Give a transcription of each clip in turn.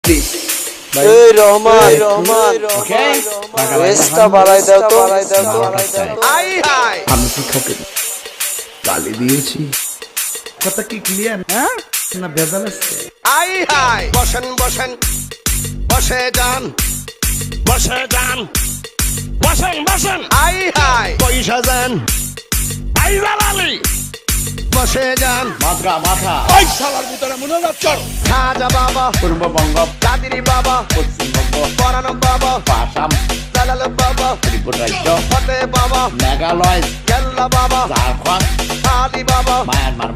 please এই রহমান ওকে বেস্টটা বাড়াই দাও তো আই হাই আমি শিক্ষককে গালি দিয়েছি কথা কি ক্লিয়ার হ্যাঁ না ভেজাল আছে আই হাই বসেন বসেন বসে যান বসে যান বসেন বসেন আই হাই পয়সা যান আই জালালি বসে যান মাথা মাথা ওই শালার ভিতরে মনোযোগ কর খাজা বাবা পূর্ববঙ্গ কাদিরি বাবা পশ্চিমবঙ্গ পরানো বাবা আসাম জালাল বাবা ত্রিপুরা রাজ্য ফতে বাবা মেঘালয় কেরালা বাবা ঝাড়খণ্ড আদি বাবা মায়ানমার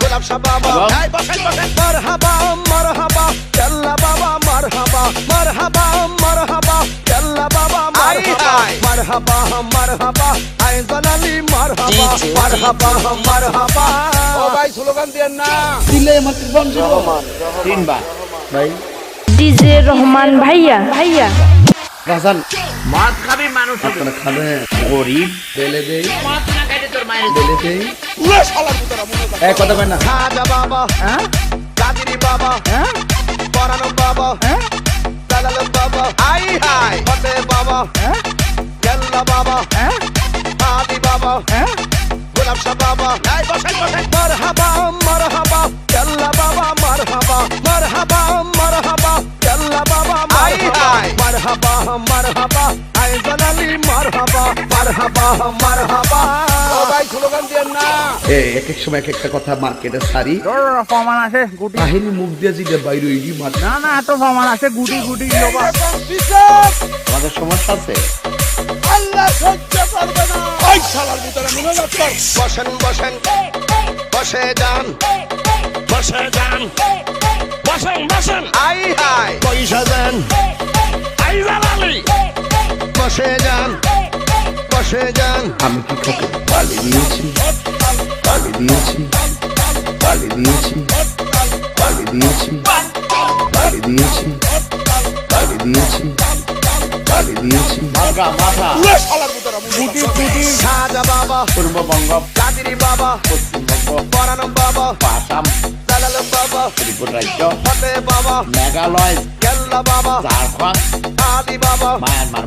গোলাপ শাহ বাবা এই বসেন বসেন মারহাবা মারহাবা কেরালা বাবা মারহাবা মারহাবা মারহাবা কেরালা বাবা মারহাবা মারহাবা মারহাবা আই জালালি মারহাবা মারহাবা মারহাবা ও ভাই স্লোগান দেন না দিলে মাত্র বন্ধ তিনবার ভাই ডিজে রহমান ভাইয়া রাজান মাছ খাবে মানুষ আপনারা খাবে গরিব বেলে দেই মাছ না খাইলে তোর মায়ের বেলে দেই পুরো শালার ভিতরে মনে এক কথা কই না খাজা বাবা হ্যাঁ কাদিরি বাবা হ্যাঁ পরানো বাবা হ্যাঁ জালাল বাবা আই হাই ফতে বাবা হ্যাঁ কেরালা বাবা হ্যাঁ আদি বাবা হ্যাঁ গোলাপ শাহ বাবা এই বসেন বসেন মারহাবা মারহাবা কেরালা বাবা মারহাবা মারহাবা মারহাবা কেরালা বাবা আই হাই মারহাবা মারহাবা আই জালালি মারহাবা মারহাবা মারহাবা ও ভাই স্লোগান দেন না এক এক সময় এক একটা কথা মার্কেটে সারি প্রমাণ আছে গুটি কাহিনী মুখ দিয়ে জিগে বাইরে হইলি মার না এত প্রমাণ আছে গুটি লোবা আমাদের সমস্যা আছে আল্লাহ সহ্য করবে না ওই শালার ভিতরে মনোযোগ কর বসেন বসেন বসে যান বসে যান বসেন বসেন আই হাই পয়সা যান আই জালালি বসে যান বসে যান আমি কি খাতে গালি দিয়েছি গালি দিয়েছি গালি দিয়েছি গালি দিয়েছি গালি দিয়েছি গালি দিয়েছি গালি দিয়েছি মাথা মাথা শালার ভিতরে গুটি খাজা বাবা পূর্ববঙ্গ কাদিরি বাবা পশ্চিমবঙ্গ পরানো বাবা আসাম জালাল বাবা ত্রিপুরা রাজ্য ফতে বাবা মেঘালয় কেরালা বাবা ঝাড়খণ্ড আদি বাবা মায়ানমার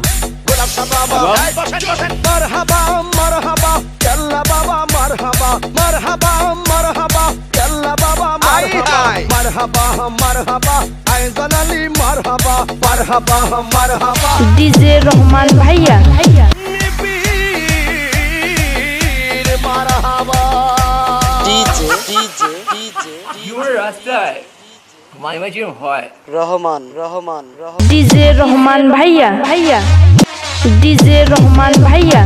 গোলাপ শাহ বাবা এই বসেন বসেন মারহাবা মারহাবা কেরালা বাবা মারহাবা মারহাবা মারহাবা কেরালা বাবা আই হাই মারহাবা মারহাবা আই জালালি মারহাবা মারহাবা মারহাবা ডিজে রহমান ভাইয়া রাস্তায় মাঝে হয় রহমান ডিজে রহমান ভাইয়া ডিজে রহমান ভাইয়া